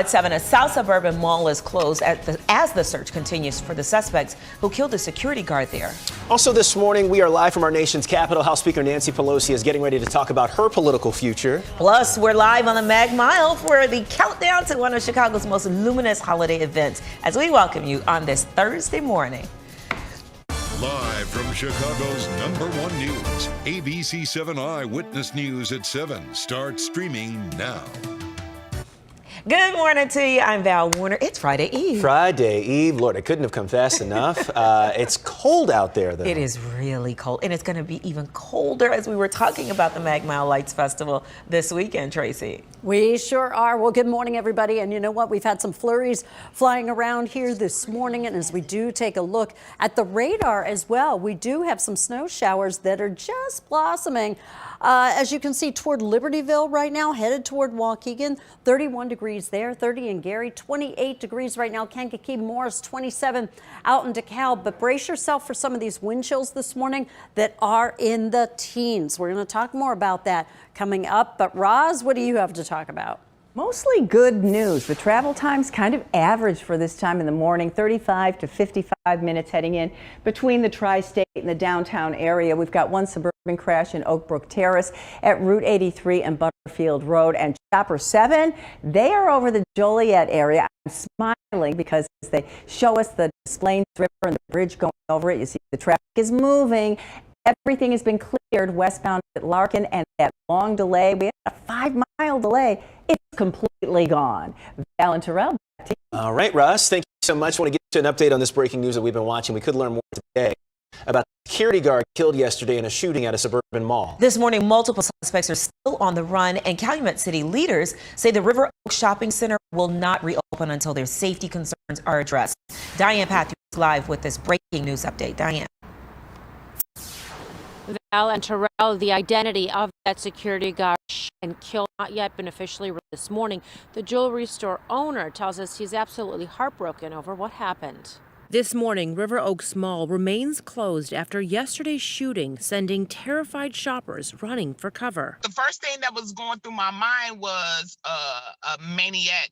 At 7, a South suburban mall is closed as the search continues for the suspects who killed a security guard there. Also this morning, we are live from our nation's capital. House Speaker Nancy Pelosi is getting ready to talk about her political future. Plus, we're live on the Mag Mile for the countdown to one of Chicago's most luminous holiday events as we welcome you on this Thursday morning. Live from Chicago's #1 news, ABC 7 Eyewitness News at 7 starts streaming now. Good morning to you. I'm Val Warner. It's Friday Eve. Friday Eve. Lord, it couldn't have come fast enough. It's cold out there, though. It is really cold, and it's going to be even colder as we were talking about the Mag Mile Lights Festival this weekend, Tracy. We sure are. Well, good morning, everybody. And you know what? We've had some flurries flying around here this morning. And as we do take a look at the radar as well, we do have some snow showers that are just blossoming. As you can see, toward Libertyville right now, headed toward Waukegan, 31 degrees there, 30 in Gary, 28 degrees right now, Kankakee, Morris, 27 out in DeKalb. But brace yourself for some of these wind chills this morning that are in the teens. We're going to talk more about that coming up. But Roz, what do you have to talk about? Mostly good news. The travel time's kind of average for this time in the morning, 35 to 55 minutes heading in between the tri-state and the downtown area. We've got one suburban crash in Oak Brook Terrace at Route 83 and Butterfield Road. And Chopper 7, they are over the Joliet area. I'm smiling because they show us the Des Plaines River and the bridge going over it. You see the traffic is moving. Everything has been cleared westbound at Larkin, and that long delay, we had a 5-mile delay. It's completely gone. Val and Terrell, back to you. All right, Russ, thank you so much. I want to get to an update on this breaking news that we've been watching. We could learn more today about the security guard killed yesterday in a shooting at a suburban mall. This morning, multiple suspects are still on the run, and Calumet City leaders say the River Oaks Shopping Center will not reopen until their safety concerns are addressed. Diane Patthews is live with this breaking news update. Diane. Val and Terrell, the identity of that security guard and killed not yet been officially released this morning. The jewelry store owner tells us he's absolutely heartbroken over what happened. This morning, River Oaks Mall remains closed after yesterday's shooting, sending terrified shoppers running for cover. The first thing that was going through my mind was a maniac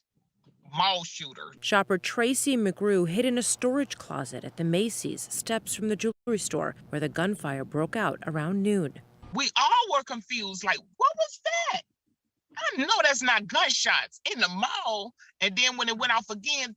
mall shooter. Shopper Tracy McGrew hid in a storage closet at the Macy's, steps from the jewelry store, where the gunfire broke out around noon. We all were confused, like, what was that? I know that's not gunshots in the mall. And then when it went off again,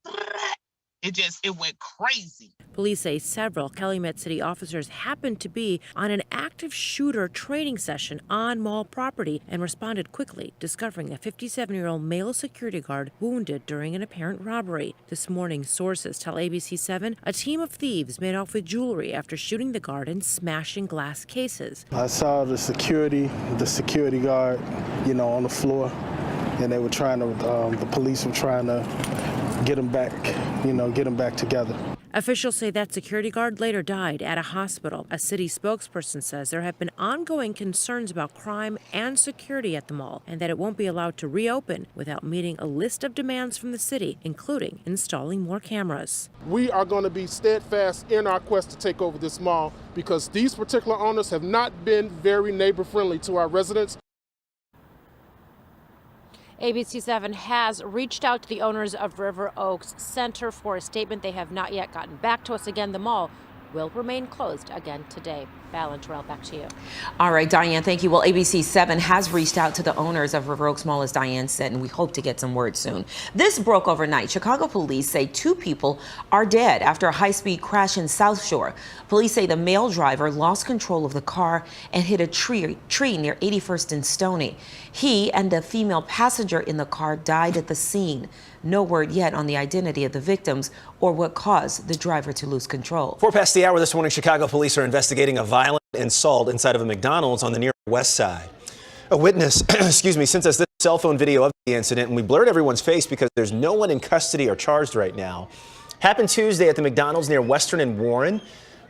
it went crazy. Police say several Calumet City officers happened to be on an active shooter training session on mall property and responded quickly, discovering a 57-year-old male security guard wounded during an apparent robbery. This morning, sources tell ABC 7 a team of thieves made off with jewelry after shooting the guard and smashing glass cases. I saw the security guard, on the floor, and they were trying to, the police were trying to get him back together. Officials say that security guard later died at a hospital. A city spokesperson says there have been ongoing concerns about crime and security at the mall, and that it won't be allowed to reopen without meeting a list of demands from the city, including installing more cameras. We are going to be steadfast in our quest to take over this mall because these particular owners have not been very neighbor-friendly to our residents. ABC 7 has reached out to the owners of River Oaks Center for a statement. They have not yet gotten back to us. Again, the mall will remain closed again today. Val and Terrell, back to you. All right, Diane, thank you. Well, ABC 7 has reached out to the owners of River Oaks Mall, as Diane said, and we hope to get some word soon. This broke overnight. Chicago police say 2 people are dead after a high-speed crash in South Shore. Police say the male driver lost control of the car and hit a tree near 81st and Stony. He and the female passenger in the car died at the scene. No word yet on the identity of the victims or what caused the driver to lose control. 4 past the hour this morning, Chicago police are investigating a violent assault inside of a McDonald's on the near west side. A witness, sent us this cell phone video of the incident, and we blurred everyone's face because there's no one in custody or charged right now. Happened Tuesday at the McDonald's near Western and Warren.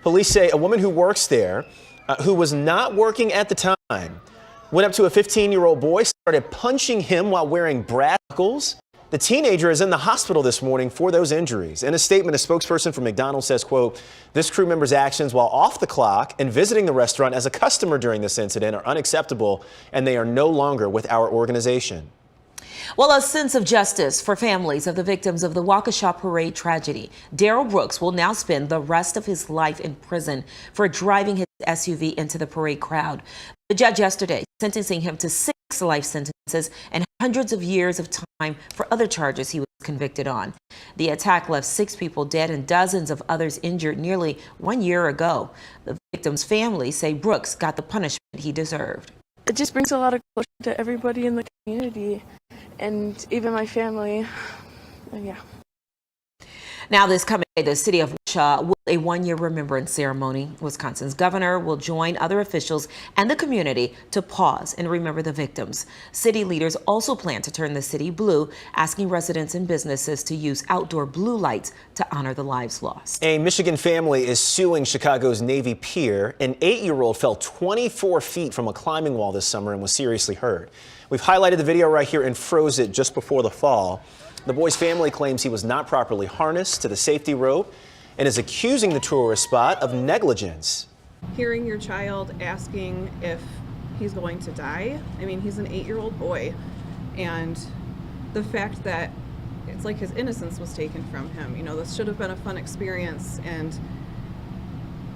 Police say a woman who works there, who was not working at the time, went up to a 15-year-old boy, started punching him while wearing brass knuckles. The teenager is in the hospital this morning for those injuries. In a statement, a spokesperson for McDonald's says, quote, this crew member's actions while off the clock and visiting the restaurant as a customer during this incident are unacceptable, and they are no longer with our organization. Well, a sense of justice for families of the victims of the Waukesha parade tragedy. Darrell Brooks will now spend the rest of his life in prison for driving his SUV into the parade crowd. The judge yesterday sentencing him to 6 life sentences and hundreds of years of time for other charges he was convicted on. The attack left 6 people dead and dozens of others injured nearly 1 year ago. The victims' families say Brooks got the punishment he deserved. It just brings a lot of closure to everybody in the community and even my family. And yeah. Now, this coming day, the city of Waukesha will a 1-year remembrance ceremony. Wisconsin's governor will join other officials and the community to pause and remember the victims. City leaders also plan to turn the city blue, asking residents and businesses to use outdoor blue lights to honor the lives lost. A Michigan family is suing Chicago's Navy Pier. An 8-year-old fell 24 feet from a climbing wall this summer and was seriously hurt. We've highlighted the video right here and froze it just before the fall. The boy's family claims he was not properly harnessed to the safety rope and is accusing the tourist spot of negligence. Hearing your child asking if he's going to die, I mean, he's an 8-year-old boy, and the fact that it's like his innocence was taken from him. You know, this should have been a fun experience, and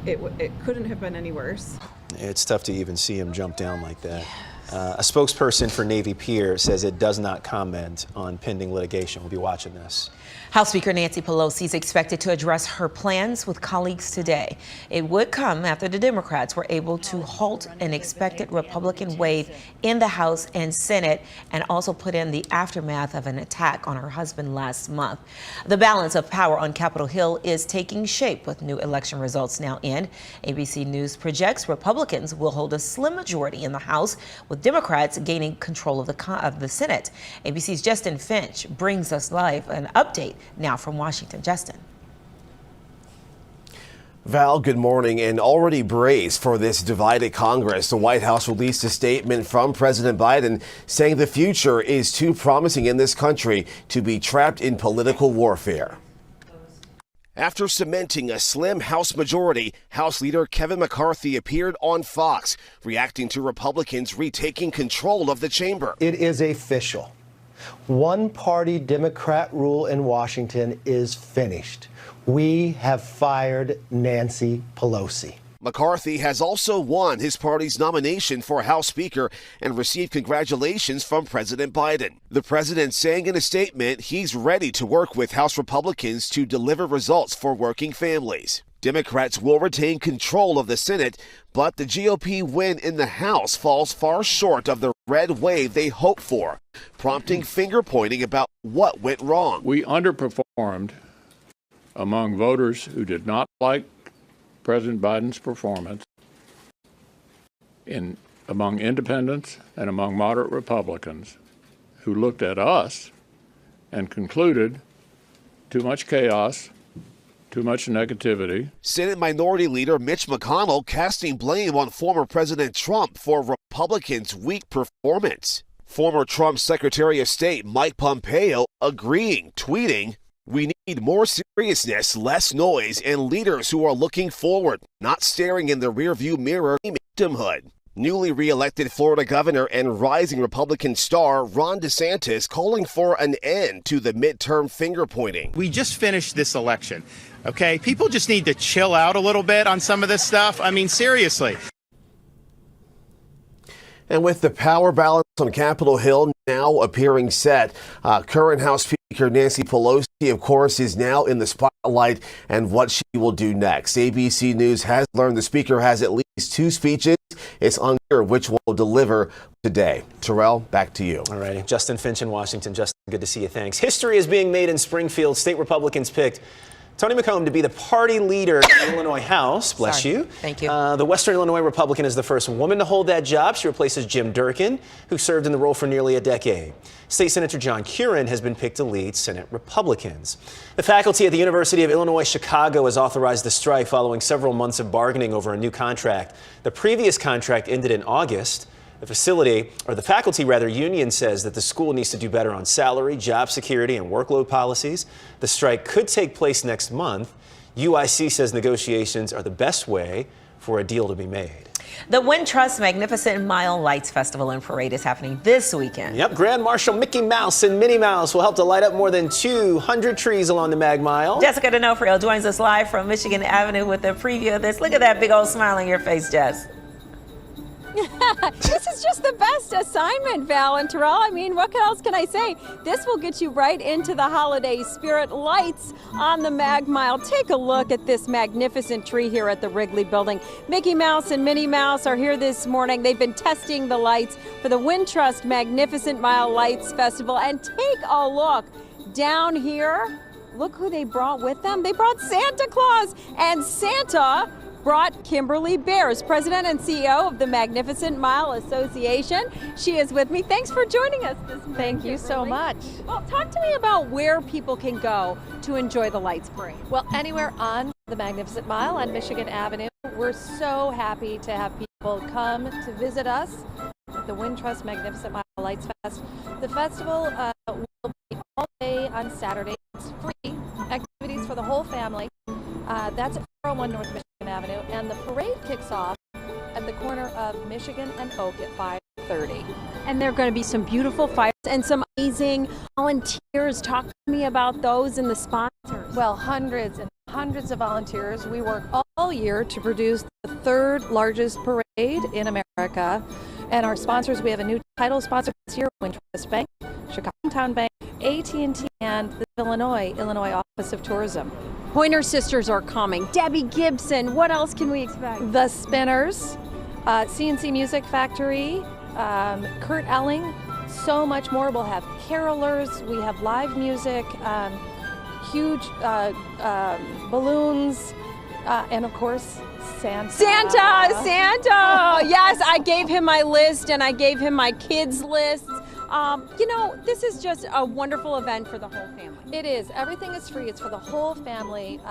it couldn't have been any worse. It's tough to even see him jump down like that. A spokesperson for Navy Pier says it does not comment on pending litigation. We'll be watching this. House Speaker Nancy Pelosi is expected to address her plans with colleagues today. It would come after the Democrats were able to halt an expected Republican wave in the House and Senate and also put in the aftermath of an attack on her husband last month. The balance of power on Capitol Hill is taking shape with new election results now in. ABC News projects Republicans will hold a slim majority in the House, with Democrats gaining control of the Senate. ABC's Justin Finch brings us live an update now from Washington. Justin. Val, good morning. And already braced for this divided Congress, the White House released a statement from President Biden saying the future is too promising in this country to be trapped in political warfare. After cementing a slim House majority, House Leader Kevin McCarthy appeared on Fox, reacting to Republicans retaking control of the chamber. It is official. One-party Democrat rule in Washington is finished. We have fired Nancy Pelosi. McCarthy has also won his party's nomination for House Speaker and received congratulations from President Biden. The president saying in a statement he's ready to work with House Republicans to deliver results for working families. Democrats will retain control of the Senate, but the GOP win in the House falls far short of the red wave they hoped for, prompting finger-pointing about what went wrong. We underperformed among voters who did not like President Biden's performance, among independents and among moderate Republicans who looked at us and concluded too much chaos, too much negativity. Senate Minority Leader Mitch McConnell casting blame on former President Trump for Republicans' weak performance. Former Trump Secretary of State Mike Pompeo agreeing, tweeting, "We need more seriousness, less noise, and leaders who are looking forward, not staring in the rearview mirror victimhood." Newly re-elected Florida governor and rising Republican star Ron DeSantis calling for an end to the midterm finger-pointing. We just finished this election, okay? People just need to chill out a little bit on some of this stuff. I mean, seriously. And with the power balance on Capitol Hill now appearing set, current House Speaker Nancy Pelosi, of course, is now in the spotlight and what she will do next. ABC News has learned the Speaker has at least 2 speeches. It's unclear which will deliver today. Terrell, back to you. All righty. Justin Finch in Washington. Justin, good to see you. Thanks. History is being made in Springfield. State Republicans picked Tony McComb to be the party leader in the Illinois House. Bless you. Thank you. The Western Illinois Republican is the first woman to hold that job. She replaces Jim Durkin, who served in the role for nearly a decade. State Senator John Curran has been picked to lead Senate Republicans. The faculty at the University of Illinois Chicago has authorized the strike following several months of bargaining over a new contract. The previous contract ended in August. The faculty union says that the school needs to do better on salary, job security, and workload policies. The strike could take place next month. UIC says negotiations are the best way for a deal to be made. The Wintrust Magnificent Mile Lights Festival and Parade is happening this weekend. Yep, Grand Marshal Mickey Mouse and Minnie Mouse will help to light up more than 200 trees along the Mag Mile. Jessica D'Onofrio joins us live from Michigan Avenue with a preview of this. Look at that big old smile on your face, Jess. This is just the best assignment, Val and Terrell. I mean, what else can I say? This will get you right into the holiday spirit. Lights on the Mag Mile. Take a look at this magnificent tree here at the Wrigley Building. Mickey Mouse and Minnie Mouse are here this morning. They've been testing the lights for the Wintrust Magnificent Mile Lights Festival. And take a look down here. Look who they brought with them. They brought Santa Claus, and Santa brought Kimberly Bears, President and CEO of the Magnificent Mile Association. She is with me. Thanks for joining us this morning. Thank you so much. Well, talk to me about where people can go to enjoy the Lights Parade. Well, anywhere on the Magnificent Mile on Michigan Avenue. We're so happy to have people come to visit us at the Wintrust Magnificent Mile Lights Fest. The festival will be all day on Saturday. It's free activities for the whole family. That's at 401 North Michigan Avenue, and the parade kicks off at the corner of Michigan and Oak at 5:30. And there are going to be some beautiful fires and some amazing volunteers. Talk to me about those and the sponsors. Well, hundreds and hundreds of volunteers. We work all year to produce the third largest parade in America. And our sponsors, we have a new title sponsor this year, Wintrust Bank, Chicago Town Bank, AT&T, and the Illinois Office of Tourism. Pointer Sisters are coming. Debbie Gibson. What else can we expect? The Spinners, CNC Music Factory, Kurt Elling, so much more. We'll have carolers, we have live music, huge balloons, and of course, Santa. Santa! Yes, I gave him my list and I gave him my kids' lists. You know, this is just a wonderful event for the whole family. It is. Everything is free. It's for the whole family.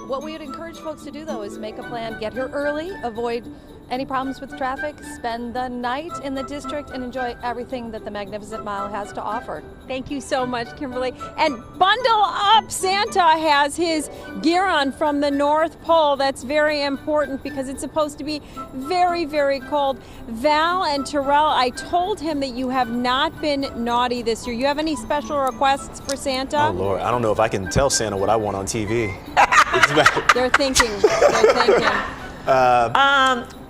What we would encourage folks to do, though, is make a plan, get here early, avoid any problems with traffic, spend the night in the district, and enjoy everything that the Magnificent Mile has to offer. Thank you so much, Kimberly. And bundle up! Santa has his gear on from the North Pole. That's very important because it's supposed to be very, very cold. Val and Terrell, I told him that you have not been naughty this year. You have any special requests for Santa? Oh, Lord, I don't know if I can tell Santa what I want on TV. They're thinking.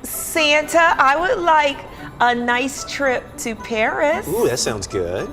Santa, I would like a nice trip to Paris. Ooh, that sounds good.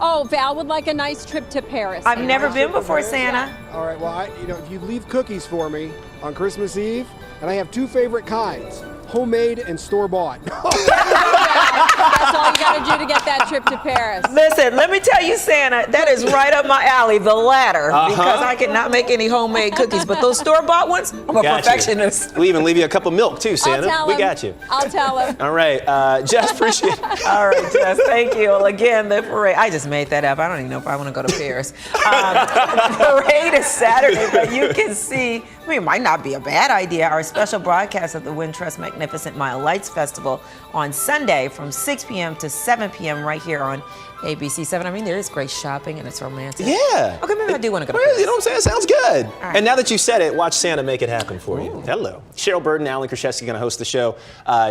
Oh, Val would like a nice trip to Paris. I've never been before, Santa. All right, well, if you leave cookies for me on Christmas Eve, and I have two favorite kinds, homemade and store-bought. That's all you got to do to get that trip to Paris. Listen, let me tell you, Santa, that is right up my alley, the latter, because I cannot make any homemade cookies. But those store-bought ones, I'm a perfectionist. We even leave you a cup of milk, too, Santa. I'll tell we him. ed you. I'll tell him. All right, Jess, appreciate it. All right, Jess, thank you. Well, again, the parade, I just made that up. I don't even know if I want to go to Paris. The parade is Saturday, but you can see, it might not be a bad idea, our special broadcast of the Wintrust Magnificent Mile Lights Festival on Sunday from 6 p.m. to 7 p.m. right here on ABC 7. I mean, there is great shopping and it's romantic. Yeah. Okay, maybe I do want to go to Paris. You know what I'm saying? It sounds good. Right. And now that you said it, watch Santa make it happen for you. Hello. Cheryl Burton, Alan Kraszewski going to host the show.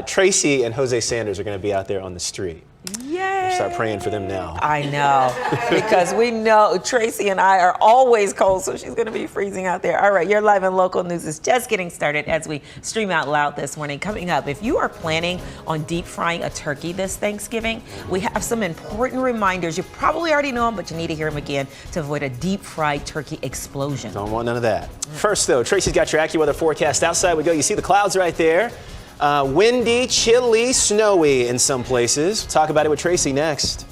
Tracy and Jose Sanders are going to be out there on the street. Yay. Start praying for them now. I know, because we know Tracy and I are always cold, so she's going to be freezing out there. All right, your live and local news is just getting started as we stream out loud this morning. Coming up, if you are planning on deep frying a turkey this Thanksgiving, we have some important reminders. You probably already know them, but you need to hear them again to avoid a deep fried turkey explosion. Don't want none of that. First, though, Tracy's got your AccuWeather forecast. Outside we go. You see the clouds right there. Windy, chilly, snowy in some places. Talk about it with Tracy next.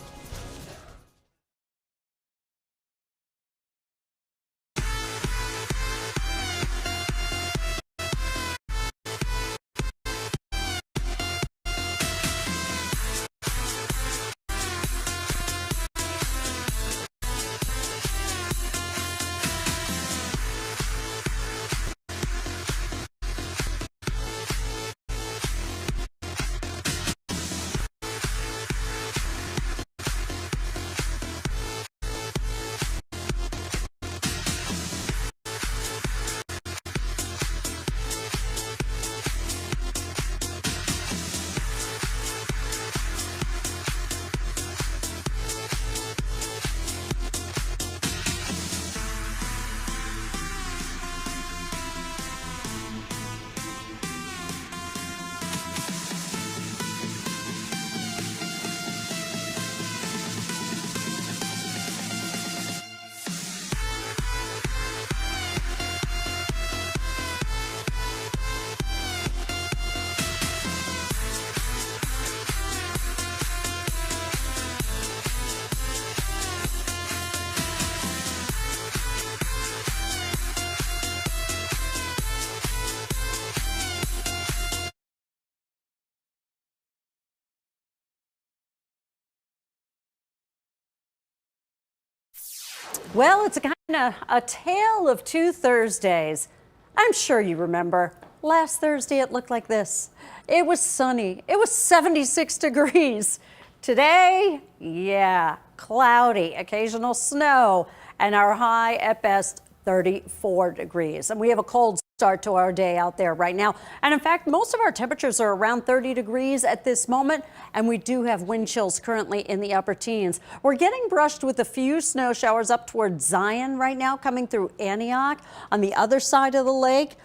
Well, it's a kind of a tale of two Thursdays. I'm sure you remember. Last Thursday, it looked like this. It was sunny. It was 76 degrees. Today, yeah, cloudy, occasional snow, and our high at best 34 degrees. And we have a cold start to our day out there right now. And in fact, most of our temperatures are around 30 degrees at this moment. And we do have wind chills currently in the upper teens. We're getting brushed with a few snow showers up towards Zion right now, coming through Antioch. On the other side of the lake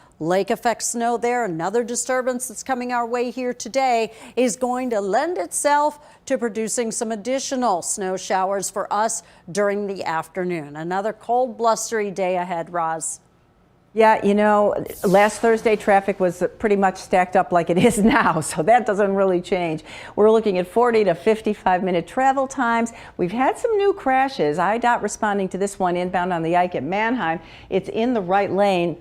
effect snow there. Another disturbance that's coming our way here today is going to lend itself to producing some additional snow showers for us during the afternoon. Another cold, blustery day ahead, Roz. Yeah, you know, last Thursday traffic was pretty much stacked up like it is now, so that doesn't really change. We're looking at 40 to 55-minute travel times. We've had some new crashes. IDOT responding to this one inbound on the Ike at Manheim. It's in the right lane.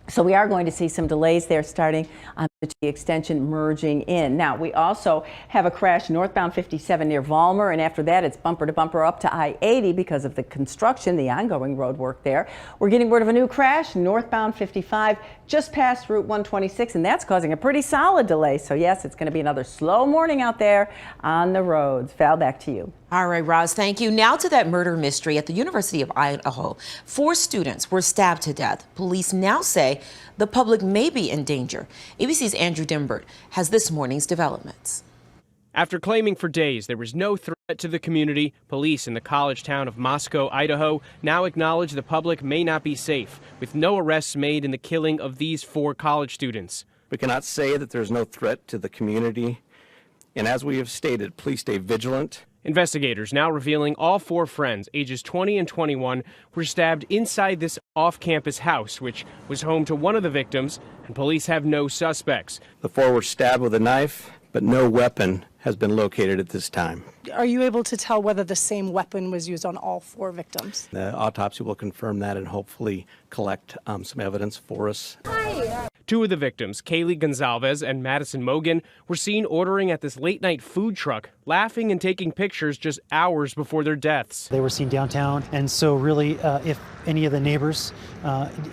So we are going to see some delays there starting on the T extension merging in. Now, we also have a crash northbound 57 near Vollmer, and after that it's bumper to bumper up to I-80 because of the construction, the ongoing road work there. We're getting word of a new crash northbound 55 just past Route 126, and that's causing a pretty solid delay. So yes, it's going to be another slow morning out there on the roads. Val, back to you. All right, Roz, thank you. Now to that murder mystery at the University of Idaho. 4 students were stabbed to death. Police now say the public may be in danger. ABC's Andrew Dimbert has this morning's developments. After claiming for days there was no threat to the community, police in the college town of Moscow, Idaho, now acknowledge the public may not be safe, with no arrests made in the killing of these 4 college students. We cannot say that there's no threat to the community, and as we have stated, please stay vigilant. Investigators now revealing all 4 friends, ages 20 and 21, were stabbed inside this off-campus house, which was home to one of the victims, and police have no suspects. The 4 were stabbed with a knife, but no weapon has been located at this time. Are you able to tell whether the same weapon was used on all 4 victims? The autopsy will confirm that and hopefully collect some evidence for us. 2 of the victims, Kaylee Gonzalez and Madison Mogan, were seen ordering at this late-night food truck, laughing and taking pictures just hours before their deaths. They were seen downtown, and so really, if any of the neighbors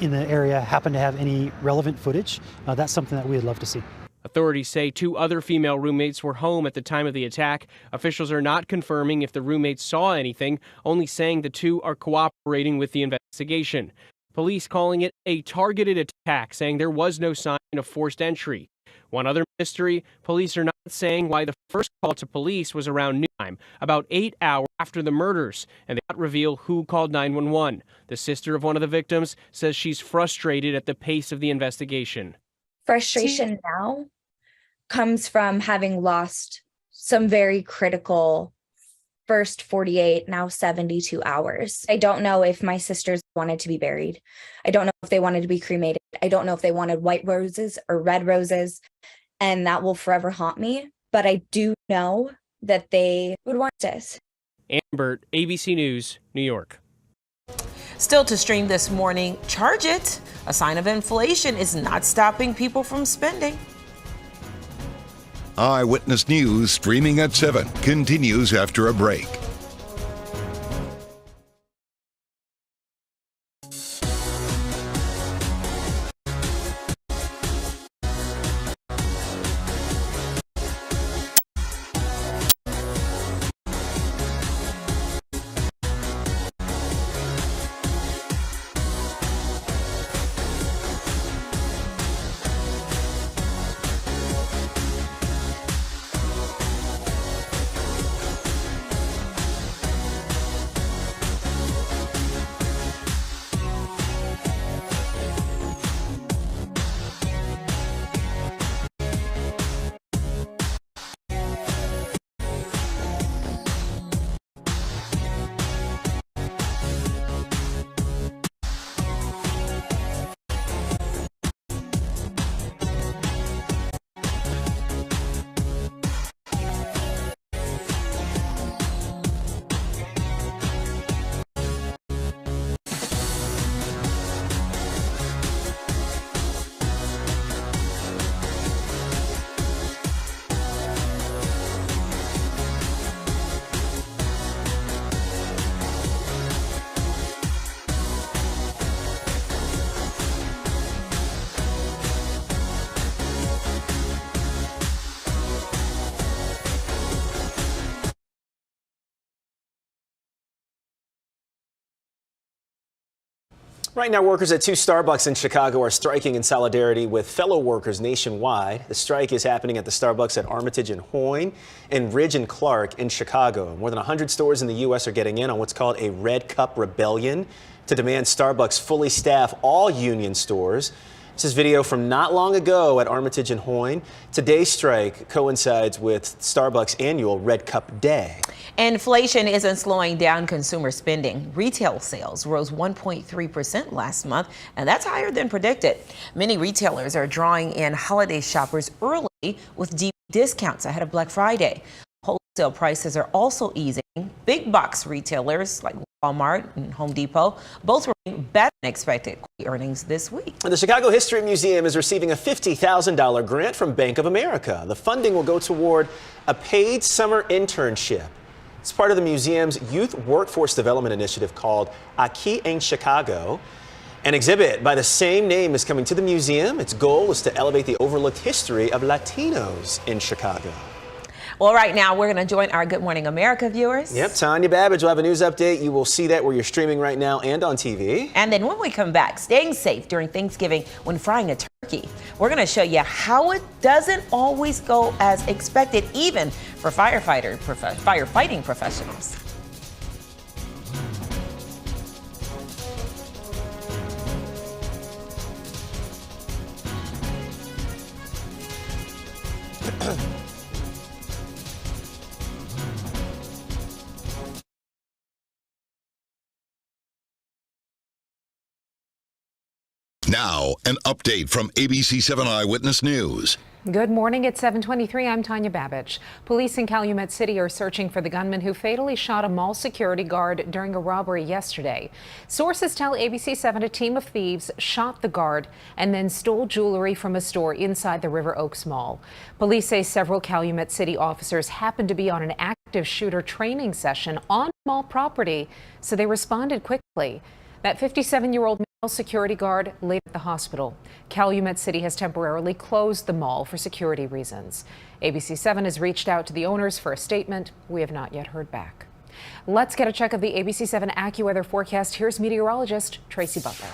in the area happen to have any relevant footage, that's something that we would love to see. Authorities say 2 other female roommates were home at the time of the attack. Officials are not confirming if the roommates saw anything, only saying the 2 are cooperating with the investigation. Police calling it a targeted attack, saying there was no sign of forced entry. One other mystery, police are not saying why the first call to police was around noontime, about 8 hours after the murders, and they don't reveal who called 911. The sister of one of the victims says she's frustrated at the pace of the investigation. Frustration now comes from having lost some very critical first 48, now 72 hours. I don't know if my sisters wanted to be buried. I don't know if they wanted to be cremated. I don't know if they wanted white roses or red roses, and that will forever haunt me. But I do know that they would want this. Ambert, ABC News, New York. Still to stream this morning, Charge It! A sign of inflation is not stopping people from spending. Eyewitness News streaming at 7 continues after a break. Right now, workers at 2 Starbucks in Chicago are striking in solidarity with fellow workers nationwide. The strike is happening at the Starbucks at Armitage and Hoyne and Ridge and Clark in Chicago. More than 100 stores in the U.S. are getting in on what's called a Red Cup Rebellion to demand Starbucks fully staff all union stores. This is video from not long ago at Armitage and Hoyne. Today's strike coincides with Starbucks' annual Red Cup Day. Inflation isn't slowing down consumer spending. Retail sales rose 1.3% last month, and that's higher than predicted. Many retailers are drawing in holiday shoppers early with deep discounts ahead of Black Friday. Wholesale prices are also easing. Big box retailers like Walmart and Home Depot both reporting better than expected earnings this week. The Chicago History Museum is receiving a $50,000 grant from Bank of America. The funding will go toward a paid summer internship. It's part of the museum's youth workforce development initiative called Aquí en Chicago. An exhibit by the same name is coming to the museum. Its goal is to elevate the overlooked history of Latinos in Chicago. Well, right now, we're going to join our Good Morning America viewers. Yep, Tanya Babbage will have a news update. You will see that where you're streaming right now and on TV. And then when we come back, staying safe during Thanksgiving when frying a turkey. We're going to show you how it doesn't always go as expected, even for firefighting professionals. Now, an update from ABC 7 Eyewitness News. Good morning. It's 7:23. I'm Tanya Babbage. Police in Calumet City are searching for the gunman who fatally shot a mall security guard during a robbery yesterday. Sources tell ABC 7 a team of thieves shot the guard and then stole jewelry from a store inside the River Oaks Mall. Police say several Calumet City officers happened to be on an active shooter training session on mall property, so they responded quickly. That 57-year-old male security guard laid at the hospital. Calumet City has temporarily closed the mall for security reasons. ABC 7 has reached out to the owners for a statement. We have not yet heard back. Let's get a check of the ABC 7 AccuWeather forecast. Here's meteorologist Tracy Butler.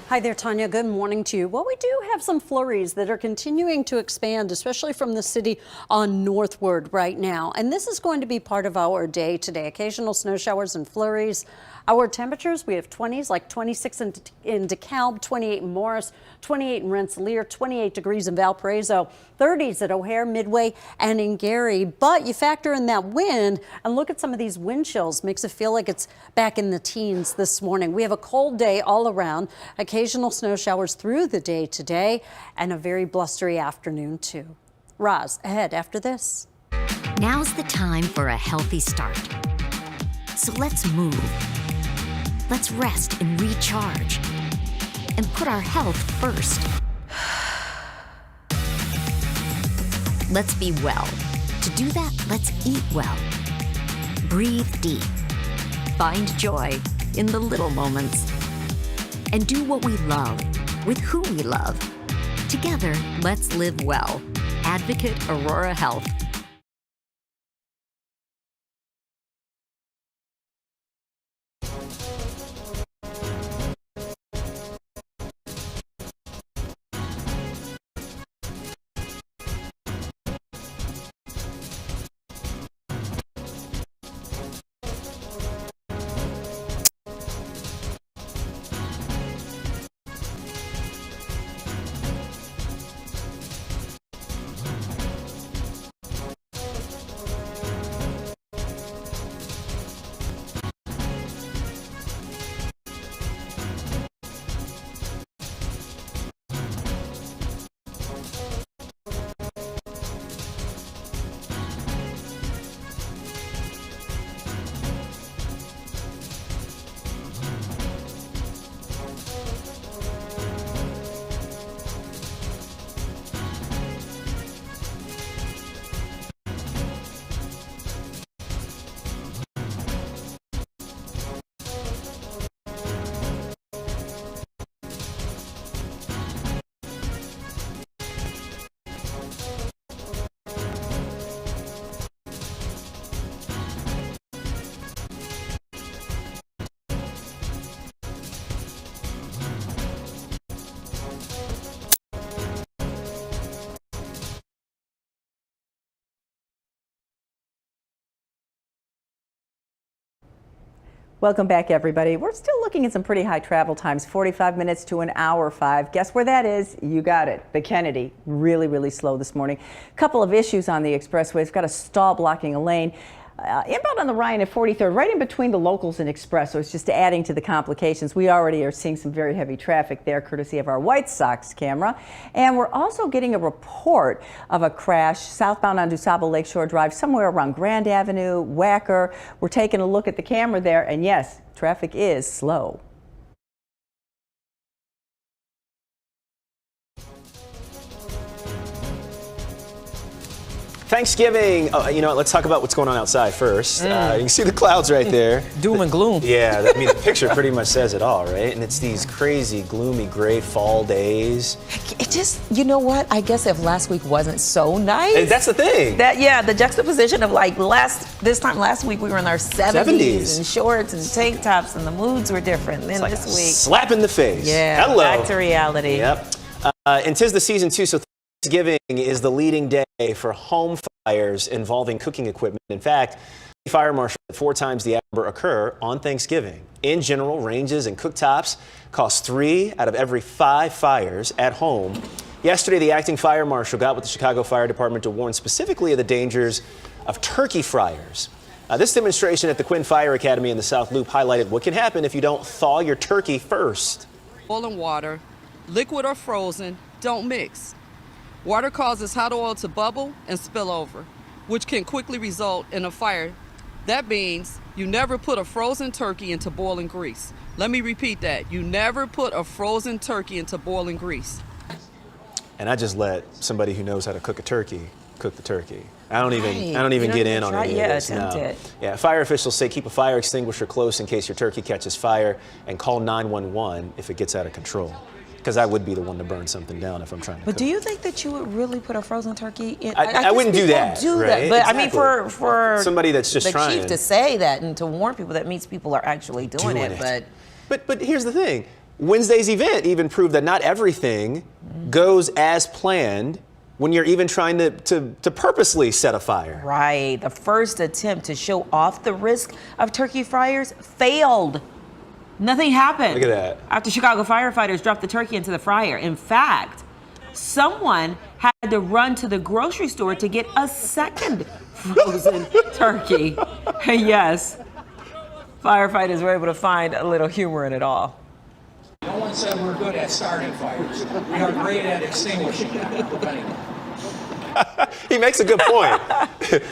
Hi there, Tanya. Good morning to you. Well, we do have some flurries that are continuing to expand, especially from the city on northward right now. And this is going to be part of our day today. Occasional snow showers and flurries. Our temperatures, we have 20s, like 26 in DeKalb, 28 in Morris, 28 in Rensselaer, 28 degrees in Valparaiso, 30s at O'Hare, Midway, and in Gary. But you factor in that wind and look at some of these wind chills. Makes it feel like it's back in the teens this morning. We have a cold day all around, occasional snow showers through the day today, and a very blustery afternoon too. Roz, ahead after this. Now's the time for a healthy start. So let's move. Let's rest and recharge and put our health first. Let's be well. To do that, let's eat well. Breathe deep. Find joy in the little moments. And do what we love with who we love. Together, let's live well. Advocate Aurora Health. Welcome back, everybody. We're still looking at some pretty high travel times, 45 minutes to an hour 5. Guess where that is? You got it. The Kennedy. Really, really slow this morning. A couple of issues on the expressway. It's got a stall blocking a lane. Inbound on the Ryan at 43rd, right in between the locals and express, so it's just adding to the complications. We already are seeing some very heavy traffic there, courtesy of our White Sox camera. And we're also getting a report of a crash southbound on DuSable Lakeshore Drive, somewhere around Grand Avenue, Wacker. We're taking a look at the camera there, and yes, traffic is slow. Thanksgiving. Oh, you know what? Let's talk about what's going on outside first. You can see the clouds right there. Doom and gloom. Yeah, I mean, the picture pretty much says it all, right? And it's these crazy, gloomy, gray fall days. It just, you know what? I guess if last week wasn't so nice. And that's the thing. The juxtaposition of like this time last week we were in our 70s and shorts and tank tops and the moods were different. Then like this week. Slap in the face. Yeah. Hello. Back to reality. Yep. And 'tis the season too, so Thanksgiving is the leading day for home fires involving cooking equipment. In fact, fire marshal 4 times the number occur on Thanksgiving. In general, ranges and cooktops cause 3 out of every 5 fires at home. Yesterday, the acting fire marshal got with the Chicago Fire Department to warn specifically of the dangers of turkey fryers. This demonstration at the Quinn Fire Academy in the South Loop highlighted what can happen if you don't thaw your turkey first. Boiling water, liquid or frozen, don't mix. Water causes hot oil to bubble and spill over, which can quickly result in a fire. That means you never put a frozen turkey into boiling grease. Let me repeat that. You never put a frozen turkey into boiling grease. And I just let somebody who knows how to cook a turkey cook the turkey. I don't even get in on any of this. No. Yeah, fire officials say keep a fire extinguisher close in case your turkey catches fire and call 911 if it gets out of control. Because I would be the one to burn something down if I'm trying to But cook. do you think that you would really put a frozen turkey in? I wouldn't do that. Right? But Exactly. I mean, for somebody that's just the trying chief to say that and to warn people, that means people are actually doing it. But here's the thing. Wednesday's event even proved that not everything goes as planned when you're even trying to purposely set a fire. Right. The first attempt to show off the risk of turkey fryers failed. Nothing happened. Look at that. After Chicago firefighters dropped the turkey into the fryer. In fact, someone had to run to the grocery store to get a second frozen turkey. Yes, firefighters were able to find a little humor in it all. No one said we're good at starting fires. We are great at extinguishing them. He makes a good point.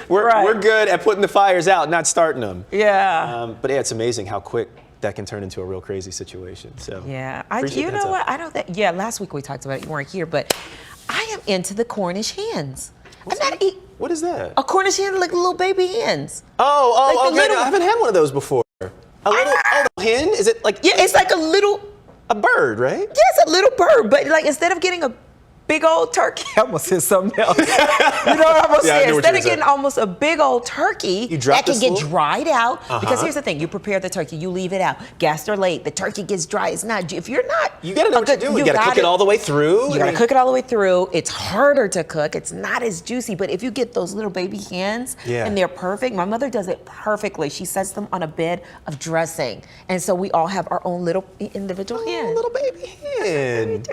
We're good at putting the fires out, not starting them. Yeah. But yeah, it's amazing how quick that can turn into a real crazy situation. So yeah, you know what? I know that. Yeah, last week we talked about it. You weren't here, but I am into the Cornish hens. What is that? A Cornish hen, like little baby hens. Oh, okay. I haven't had one of those before. A little hen? Is it like? Yeah, it's like a bird, right? Yeah, it's a little bird, but like instead of getting a big old turkey, I almost said something else. You know what I almost said? Instead of getting almost a big old turkey that can get dried out, because here's the thing: you prepare the turkey, you leave it out, gassed or late, the turkey gets dry. It's not. If you're not, you gotta know what you're doing. You gotta cook it all the way through. You gotta cook it all the way through. It's harder to cook. It's not as juicy. But if you get those little baby hens and they're perfect, my mother does it perfectly. She sets them on a bed of dressing, and so we all have our own little individual hen. Little baby hen.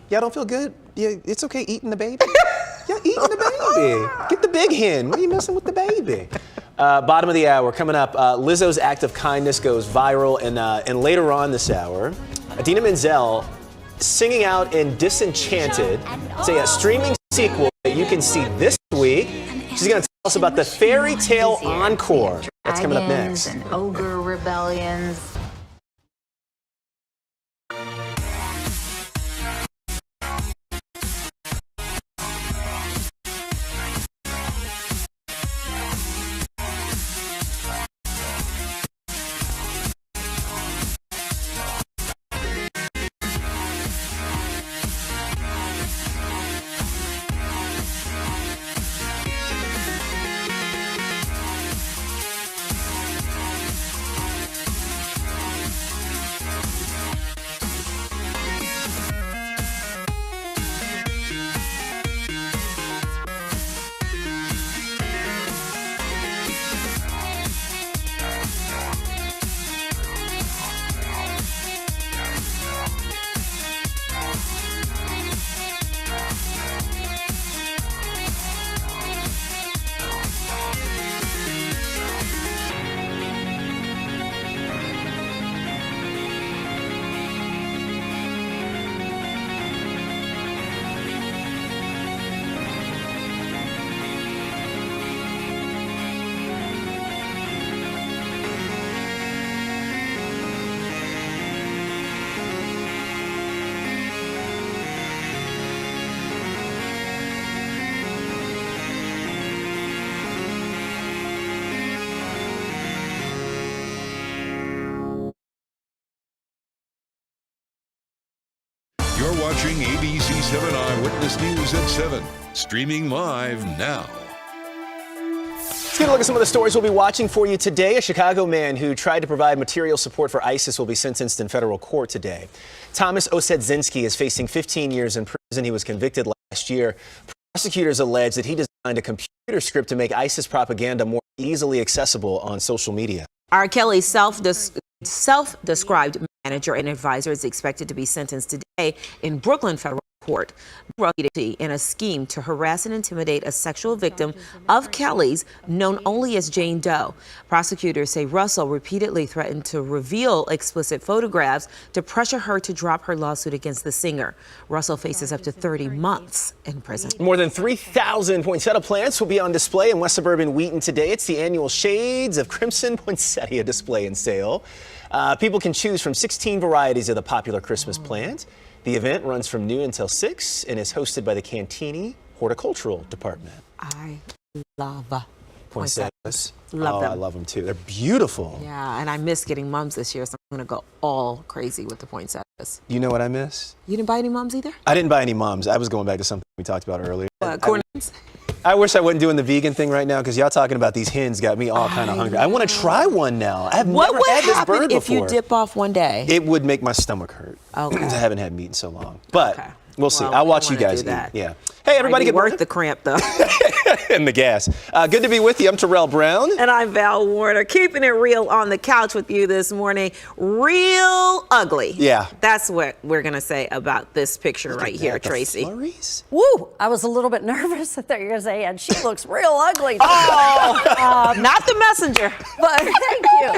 Y'all don't feel good? Yeah, it's okay eating the baby. Yeah, eating the baby. Get the big hen. What are you messing with the baby? Bottom of the hour coming up. Lizzo's act of kindness goes viral, and later on this hour, Idina Menzel singing out in Disenchanted. It's a streaming sequel that you can see this week. She's going to tell us about the fairy tale encore. That's coming up next. And ogre rebellions. You're watching ABC 7 Eyewitness News at 7, streaming live now. Let's get a look at some of the stories we'll be watching for you today. A Chicago man who tried to provide material support for ISIS will be sentenced in federal court today. Thomas Osedzinski is facing 15 years in prison. He was convicted last year. Prosecutors allege that he designed a computer script to make ISIS propaganda more easily accessible on social media. R. Kelly's self-described manager and advisor is expected to be sentenced today in Brooklyn federal court in a scheme to harass and intimidate a sexual victim of Kelly's known only as Jane Doe. Prosecutors say Russell repeatedly threatened to reveal explicit photographs to pressure her to drop her lawsuit against the singer. Russell faces up to 30 months in prison. More than 3,000 poinsettia plants will be on display in West Suburban Wheaton today. It's the annual Shades of Crimson Poinsettia display and sale. People can choose from 16 varieties of the popular Christmas plant. The event runs from noon until 6 and is hosted by the Cantini Horticultural Department. I love poinsettias. Love them. I love them too. They're beautiful. Yeah, and I missed getting mums this year, so I'm going to go all crazy with the poinsettias. You know what I miss? You didn't buy any mums either? I didn't buy any mums. I was going back to something we talked about earlier. Cornets? I wish I wasn't doing the vegan thing right now because y'all talking about these hens got me all kind of hungry. I want to try one now. I've never had this bird before. What would happen if you dip off one day? It would make my stomach hurt. Okay. I haven't had meat in so long. But we'll see. Well, I'll watch you guys eat. Yeah. Hey, everybody, get worth the cramp though. And the gas. Good to be with you. I'm Terrell Brown. And I'm Val Warner. Keeping it real on the couch with you this morning. Real ugly. Yeah. That's what we're going to say about this picture right here, Tracy. Flurries? Woo! I was a little bit nervous. I thought you were going to say, and she looks real ugly. Oh, not the messenger. But thank you.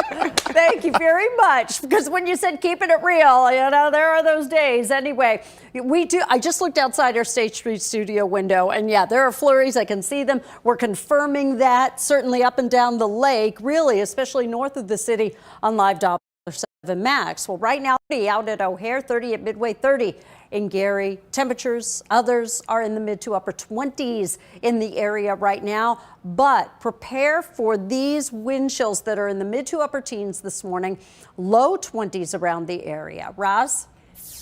Thank you very much. Because when you said keeping it real, you know, there are those days. Anyway, we do. I just looked outside our State Street studio window, and yeah, there are flurries. I can see them. We're confirming that certainly up and down the lake, really, especially north of the city on Live Doppler 7 Max. Well, right now, out at O'Hare, 30 at Midway, 30 in Gary. Temperatures, others are in the mid to upper 20s in the area right now, but prepare for these wind chills that are in the mid to upper teens this morning, low 20s around the area. Roz?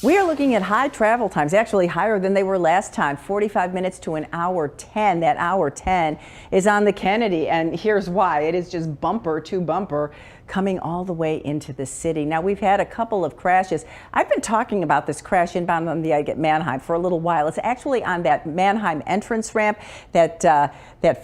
We are looking at high travel times, actually higher than they were last time, 45 minutes to an hour 10. That hour 10 is on the Kennedy, and here's why. It is just bumper to bumper coming all the way into the city. Now, we've had a couple of crashes. I've been talking about this crash inbound on the Mannheim for a little while. It's actually on that Mannheim entrance ramp, that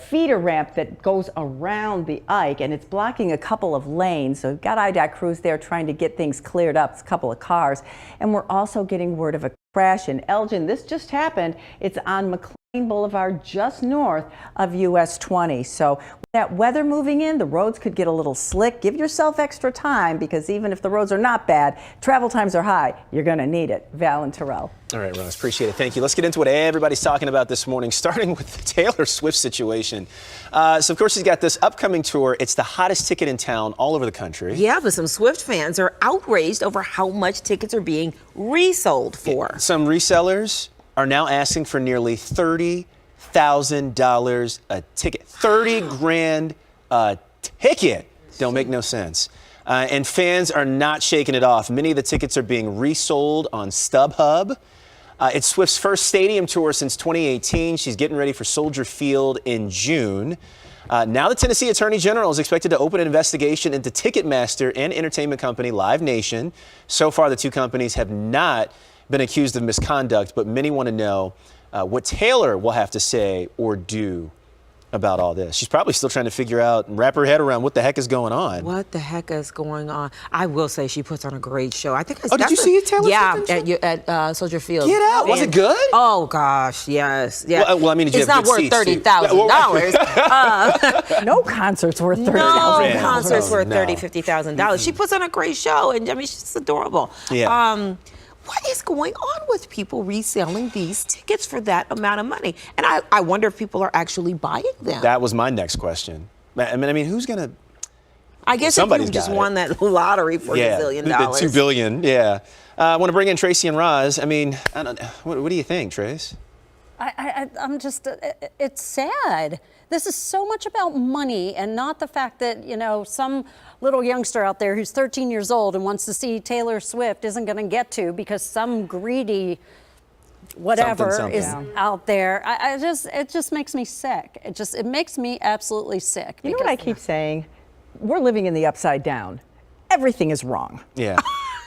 feeder ramp that goes around the Ike, and it's blocking a couple of lanes. So we've got IDOT crews there trying to get things cleared up. It's a couple of cars. And we're also getting word of a crash in Elgin. This just happened. It's on McLean Boulevard, just north of US 20. So with that weather moving in, the roads could get a little slick. Give yourself extra time, because even if the roads are not bad, travel times are high. You're going to need it. Val and Terrell. All right, Ross, appreciate it. Thank you. Let's get into what everybody's talking about this morning, starting with the Taylor Swift situation. So, of course, she's got this upcoming tour. It's the hottest ticket in town all over the country. Yeah, but some Swift fans are outraged over how much tickets are being resold for. Yeah, some resellers are now asking for nearly $30,000 a ticket. 30 grand a ticket. Don't make no sense. And fans are not shaking it off. Many of the tickets are being resold on StubHub. It's Swift's first stadium tour since 2018. She's getting ready for Soldier Field in June. Now the Tennessee Attorney General is expected to open an investigation into Ticketmaster and entertainment company Live Nation. So far, the two companies have not been accused of misconduct, but many want to know what Taylor will have to say or do about all this. She's probably still trying to figure out and wrap her head around what the heck is going on. What the heck is going on? I will say she puts on a great show. I think. Did you see it, Taylor? Yeah, at Soldier Field. Get out. Was it good? Oh gosh, yes. Yeah. Well, I mean, did you it's have not good worth seats, $30,000. No concerts worth $30,000. No concerts worth $50,000. She puts on a great show, and I mean, she's adorable. Yeah. What is going on with people reselling these tickets for that amount of money? And I wonder if people are actually buying them. That was my next question. I mean, who's going to... I guess if you just won that lottery for $1 billion. The $2 billion, yeah. I want to bring in Tracy and Roz. I mean, I don't know. What do you think, Trace? I'm just, it's sad. This is so much about money and not the fact that, you know, some little youngster out there who's 13 years old and wants to see Taylor Swift isn't going to get to because some greedy whatever something. is out there. It just makes me sick. It makes me absolutely sick. You know what I keep saying? We're living in the upside down. Everything is wrong. Yeah.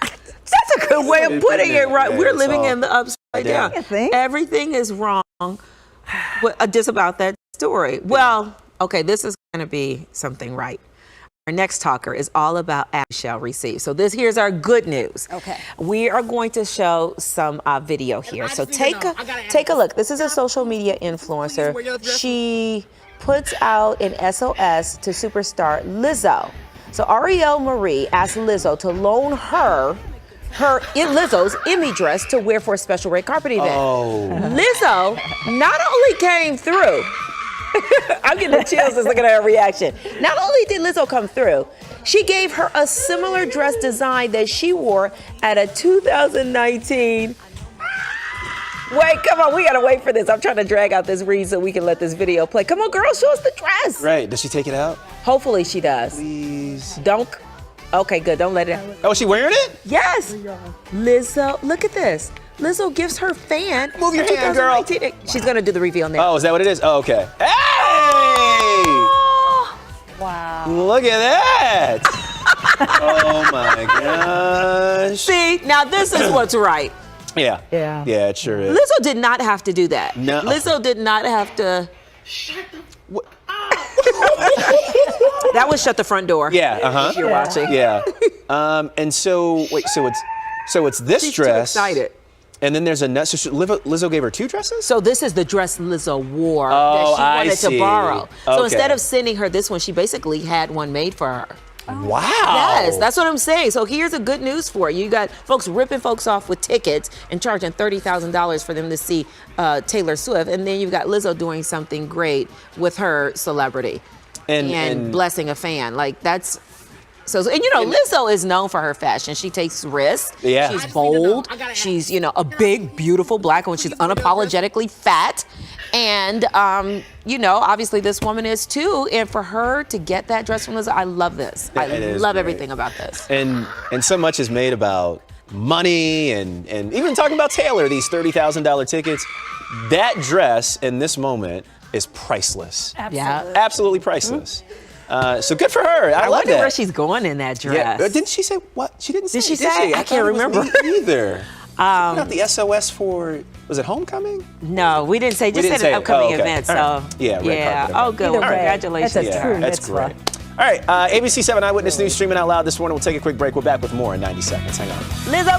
That's a good way of putting it, right? Yeah, We're it's living all in the upside down. Everything is wrong just about that story. Well, okay, this is going to be something right. Our next talker is all about shall receive. So here's our good news. Okay. We are going to show some video here. So take a look. This is a social media influencer. She puts out an SOS to superstar Lizzo. So Ariel Marie asked Lizzo to loan her Lizzo's Emmy dress to wear for a special red carpet event. Oh. Lizzo not only came through, I'm getting the chills just looking at her reaction. Not only did Lizzo come through, she gave her a similar dress design that she wore at a 2019. Wait, come on, we gotta wait for this. I'm trying to drag out this read so we can let this video play. Come on, girl, show us the dress. Right, does she take it out? Hopefully she does. Please. Don't. Okay, good, don't let it out. Oh, is she wearing it? Yes. Lizzo, look at this. Lizzo gives her fan. Move your hand, girl. She's gonna do the reveal now. Oh, is that what it is? Oh, okay. Hey! Oh, wow. Look at that. Oh my gosh. See, now this is what's right. Yeah. Yeah. Yeah, it sure is. Lizzo did not have to do that. No. Lizzo did not have to. That was shut the front door. Yeah, If you're watching. Yeah. And so wait, so it's this She's dress. too excited. And then there's Lizzo gave her two dresses? So this is the dress Lizzo wore Oh, that she wanted to borrow. So Okay. instead of sending her this one, she basically had one made for her. Wow. Yes, that's what I'm saying. So here's the good news for you. You got folks ripping folks off with tickets and charging $30,000 for them to see Taylor Swift. And then you've got Lizzo doing something great with her celebrity and blessing a fan. Like that's... So, and you know, Lizzo is known for her fashion. She takes risks. Yeah. She's bold. She's, a big, beautiful black woman. She's unapologetically fat. And, obviously this woman is too. And for her to get that dress from Lizzo, I love this. I love everything about this. And so much is made about money and even talking about Taylor, these $30,000 tickets. That dress in this moment is priceless. Absolutely. Yeah. Absolutely priceless. So good for her. I love wonder that. where she's going in that dress. Yeah. Didn't she say what? She didn't say. Did she say? I can't remember. Either. Not the SOS for, was it Homecoming? No, we didn't say. Just said an upcoming event. So All right. Yeah. Red carpet Oh, good. Well, Either way, congratulations that's a to true her. That's great. All right. ABC 7 Eyewitness News streaming out loud this morning. We'll take a quick break. We're back with more in 90 seconds. Hang on. Lizzo.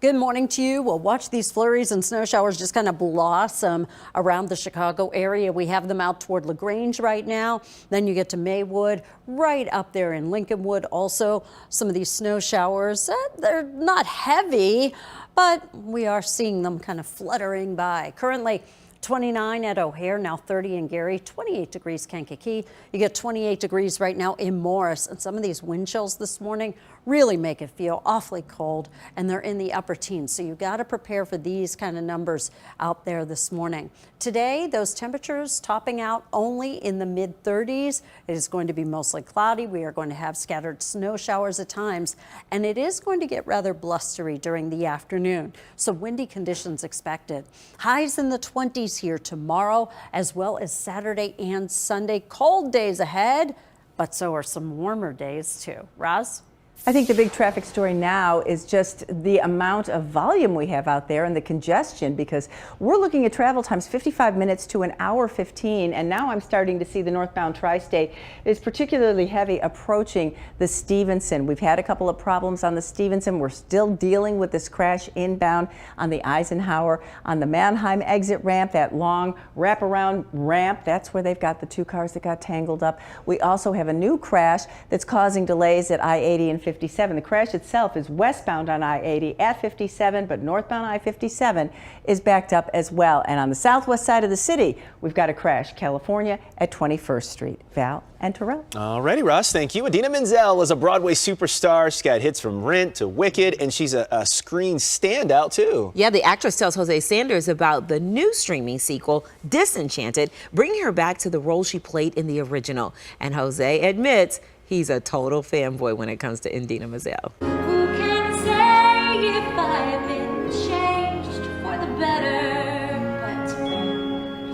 Good morning to you. We'll watch these flurries and snow showers just kind of blossom around the Chicago area. We have them out toward LaGrange right now. Then you get to Maywood, right up there in Lincolnwood. Also, some of these snow showers, they're not heavy, but we are seeing them kind of fluttering by. Currently, 29 at O'Hare, now 30 in Gary, 28 degrees Kankakee. You get 28 degrees right now in Morris. And some of these wind chills this morning really make it feel awfully cold, and they're in the upper teens. So you got to prepare for these kind of numbers out there this morning. Today, those temperatures topping out only in the mid 30s. It is going to be mostly cloudy. We are going to have scattered snow showers at times, and it is going to get rather blustery during the afternoon. So windy conditions expected. Highs in the 20s here tomorrow, as well as Saturday and Sunday. Cold days ahead, but so are some warmer days too. Roz? I think the big traffic story now is just the amount of volume we have out there and the congestion, because we're looking at travel times 55 minutes to an hour 15, and now I'm starting to see the northbound tri-state is particularly heavy approaching the Stevenson. We've had a couple of problems on the Stevenson. We're still dealing with this crash inbound on the Eisenhower, on the Mannheim exit ramp, that long wraparound ramp. That's where they've got the two cars that got tangled up. We also have a new crash that's causing delays at I-80 and 57. The crash itself is westbound on I-80 at 57, but northbound I-57 is backed up as well. And on the southwest side of the city, we've got a crash, California at 21st Street. Val and Terrell. Alrighty, Ross, thank you. Idina Menzel is a Broadway superstar. She's got hits from Rent to Wicked, and she's a screen standout, too. Yeah, the actress tells Jose Sanders about the new streaming sequel, Disenchanted, bringing her back to the role she played in the original. And Jose admits he's a total fanboy when it comes to Idina Menzel. Who can say if I've been changed for the better? But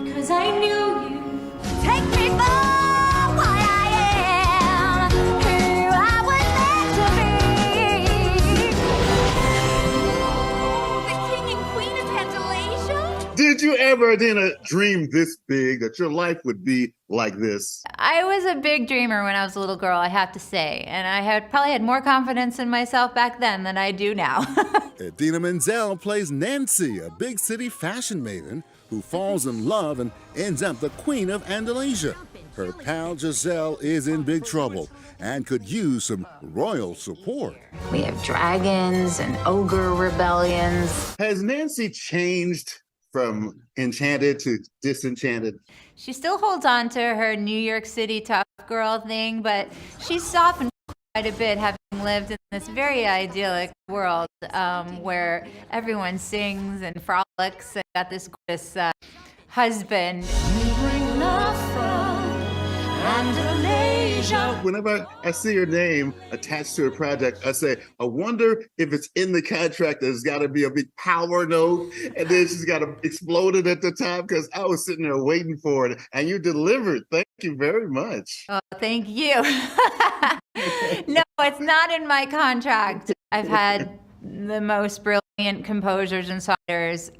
because I knew you, take me for what I am, who I was meant to be. The king and queen of Andalasia? Did you ever, Idina, dream this big that your life would be like this? I was a big dreamer when I was a little girl, I have to say, and I probably had more confidence in myself back then than I do now. Idina Menzel plays Nancy, a big city fashion maiden who falls in love and ends up the queen of Andalasia. Her pal Giselle is in big trouble and could use some royal support. We have dragons and ogre rebellions. Has Nancy changed from enchanted to disenchanted? She still holds on to her New York City tough girl thing, but she's softened quite a bit, having lived in this very idyllic world where everyone sings and frolics and got this gorgeous husband. We bring love from Andalasia. Whenever I see your name attached to a project, I say, I wonder if it's in the contract. There's got to be a big power note, and then she's got to explode it at the top, because I was sitting there waiting for it, and you delivered. Thank you very much. Oh, thank you. No, it's not in my contract. I've had the most brilliant composers and songwriters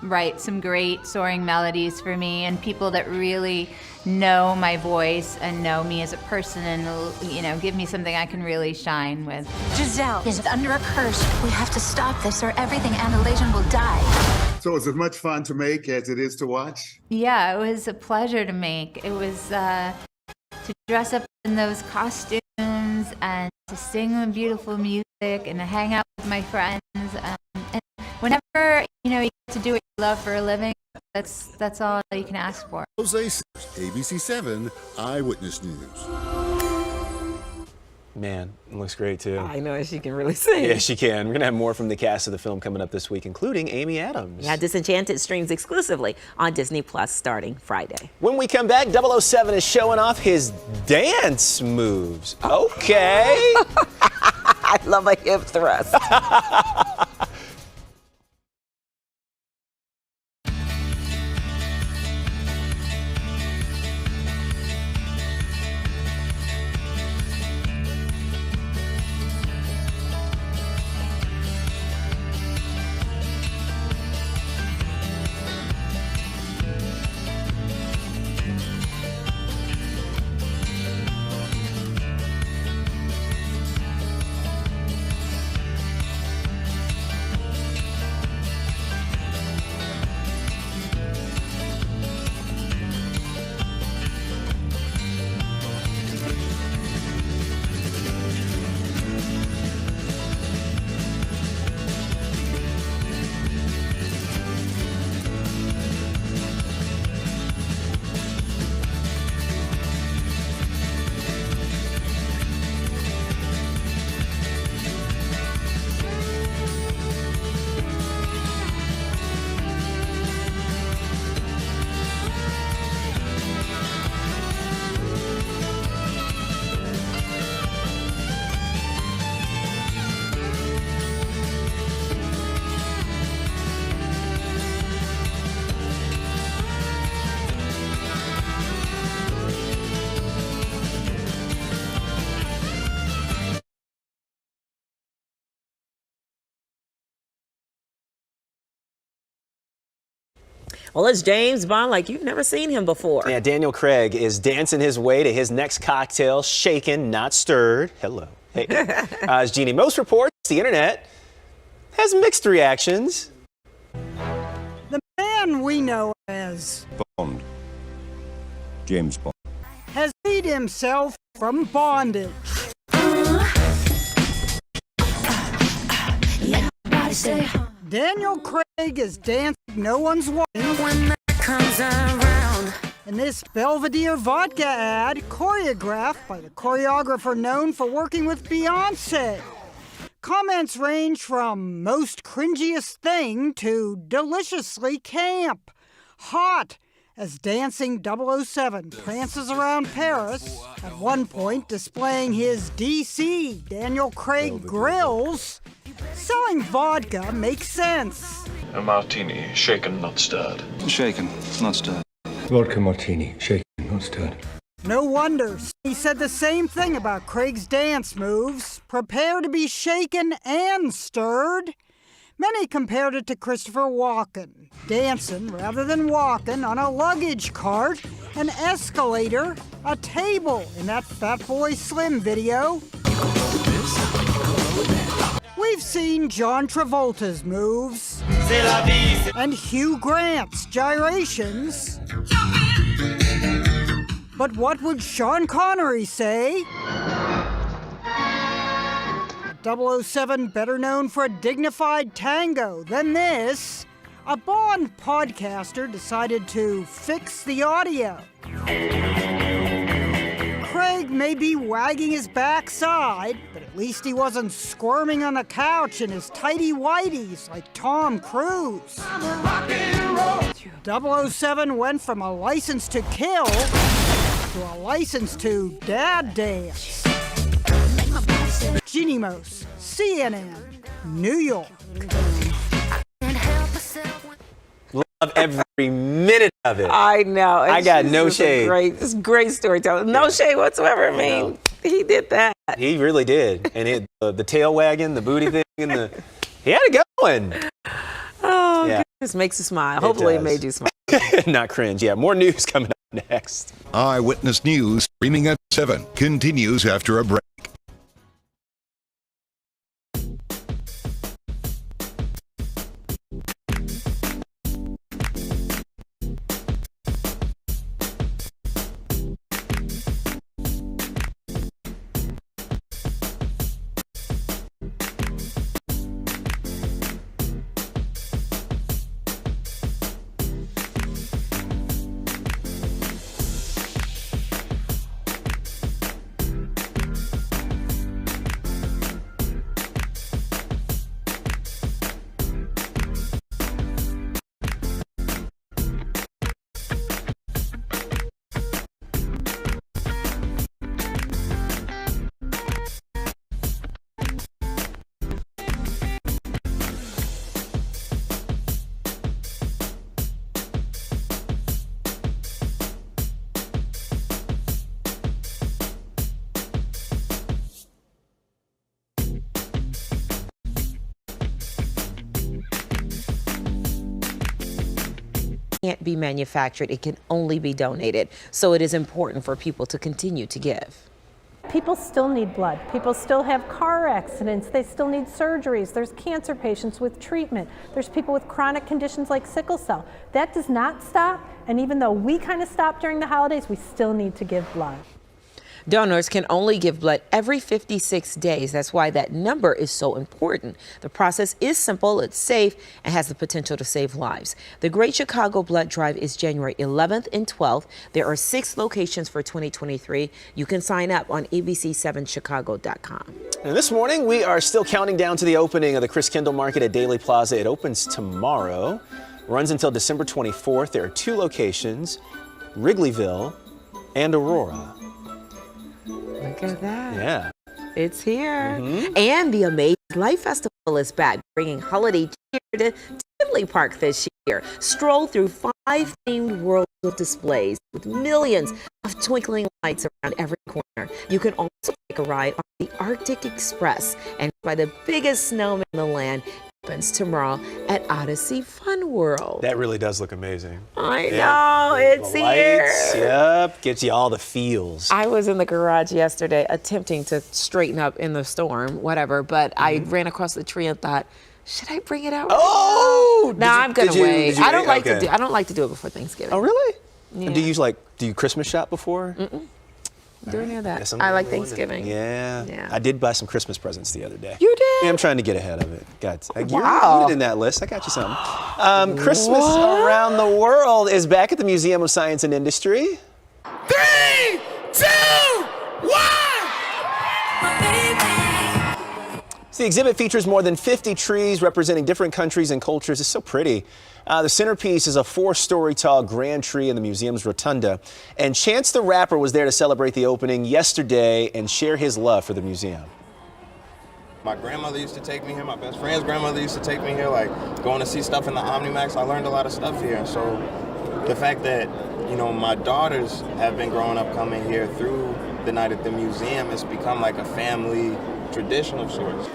write some great soaring melodies for me, and people that really know my voice and know me as a person, and give me something I can really shine with. Giselle is under a curse. We have to stop this, or everything Andalasian will die. So is it much fun to make as it is to watch? Yeah, it was a pleasure to make. It was to dress up in those costumes and to sing the beautiful music and to hang out with my friends. And whenever you get to do what you love for a living, that's all you can ask for. Jose Sanders, ABC 7 Eyewitness News. Man, it looks great, too. I know, she can really sing. Yeah, she can. We're going to have more from the cast of the film coming up this week, including Amy Adams. Yeah, Disenchanted streams exclusively on Disney Plus starting Friday. When we come back, 007 is showing off his dance moves. Okay. I love a hip thrust. Well, it's James Bond like you've never seen him before. Yeah, Daniel Craig is dancing his way to his next cocktail, shaken, not stirred. Hello. Hey. As Jeannie, most reports, the internet has mixed reactions. The man we know as Bond. James Bond. has freed himself from bondage. Daniel Craig is dancing no one's watching when that comes around. In this Belvedere vodka ad, choreographed by the choreographer known for working with Beyonce. Comments range from most cringiest thing to deliciously camp. Hot as dancing 007 prances around Paris, at one point displaying his DC Daniel Craig grills. Selling vodka makes sense. A martini, shaken, not stirred. Shaken, not stirred. Vodka martini, shaken, not stirred. No wonder he said the same thing about Craig's dance moves. Prepare to be shaken and stirred. Many compared it to Christopher Walken, dancing rather than walking on a luggage cart, an escalator, a table in that Fat Boy Slim video. We've seen John Travolta's moves and Hugh Grant's gyrations. But what would Sean Connery say? 007 better known for a dignified tango than this. A Bond podcaster decided to fix the audio. Craig may be wagging his backside, but at least he wasn't squirming on the couch in his tighty-whities like Tom Cruise. 007 went from a license to kill to a license to dad dance. Jeannie Mose, CNN, New York. Love every minute of it. I know. I got no shade. It's great storytelling. No shade whatsoever. I mean, he did that. He really did. And the tail wagging, the booty thing, and he had it going. Oh, Yeah. goodness, makes you smile. Hopefully it made you smile. Not cringe. Yeah, more news coming up next. Eyewitness News, streaming at 7, continues after a break. Can't be manufactured. It can only be donated. So it is important for people to continue to give. People still need blood. People still have car accidents. They still need surgeries. There's cancer patients with treatment. There's people with chronic conditions like sickle cell. That does not stop. And even though we kind of stopped during the holidays, we still need to give blood. Donors can only give blood every 56 days. That's why that number is so important. The process is simple, it's safe, and has the potential to save lives. The Great Chicago Blood Drive is January 11th and 12th. There are 6 locations for 2023. You can sign up on abc7chicago.com. And this morning, we are still counting down to the opening of the Chris Kendall Market at Daly Plaza. It opens tomorrow, runs until December 24th. There are 2 locations, Wrigleyville and Aurora. Look at that. Yeah. It's here. And the Amazing Life Festival is back, bringing holiday cheer to Tinley Park this year. Stroll through 5 themed worlds of displays with millions of twinkling lights around every corner. You can also take a ride on the Arctic Express and by the biggest snowman in the land, opens tomorrow at Odyssey Fun World. That really does look amazing. I know, it's the here. Lights, yep, gets you all the feels. I was in the garage yesterday attempting to straighten up in the storm, whatever, but I ran across the tree and thought, should I bring it out? Oh! No, I'm gonna wait. I don't like okay. to do it before Thanksgiving. Oh, really? Yeah. And do you Christmas shop before? Do any of that. Guess I'm I the like only one Thanksgiving. Yeah. I did buy some Christmas presents the other day. You did? Yeah, I'm trying to get ahead of it. Wow. You're in that list. I got you something. Christmas around the world is back at the Museum of Science and Industry. 3, 2, 1. So the exhibit features more than 50 trees representing different countries and cultures. It's so pretty. The centerpiece is a 4-story tall grand tree in the museum's rotunda. And Chance the Rapper was there to celebrate the opening yesterday and share his love for the museum. My grandmother used to take me here. My best friend's grandmother used to take me here, like going to see stuff in the Omnimax. I learned a lot of stuff here. So the fact that, my daughters have been growing up coming here through the night at the museum, it's become like a family tradition of sorts.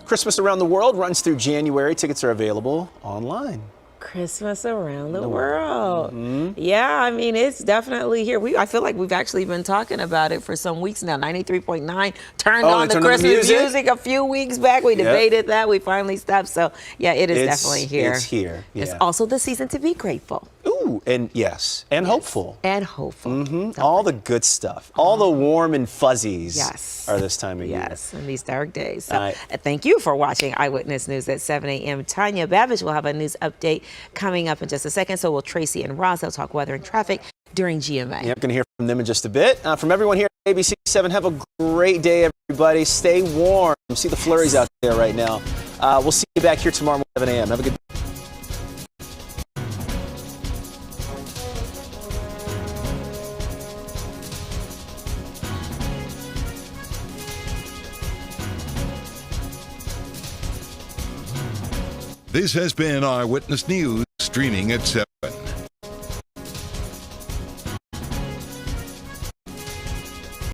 Christmas Around the World runs through January. Tickets are available online. Christmas around the world. Yeah, I mean, it's definitely here. I feel like we've actually been talking about it for some weeks now. 93.9 turned on the Christmas music a few weeks back. We debated that. We finally stopped. So, yeah, it's definitely here. It's here. Yeah. It's also the season to be grateful. Ooh, and yes, and hopeful. And hopeful. All the good stuff. All the warm and fuzzies are this time of year. Yes, in these dark days. So, thank you for watching Eyewitness News at 7 a.m. Tanya Babbage will have a news update coming up in just a second. So will Tracy and Ross. They'll talk weather and traffic during GMA. Yep, going to hear from them in just a bit. From everyone here at ABC 7, have a great day, everybody. Stay warm. See the flurries out there right now. We'll see you back here tomorrow at 7 a.m. Have a good day. This has been Eyewitness News, streaming at 7.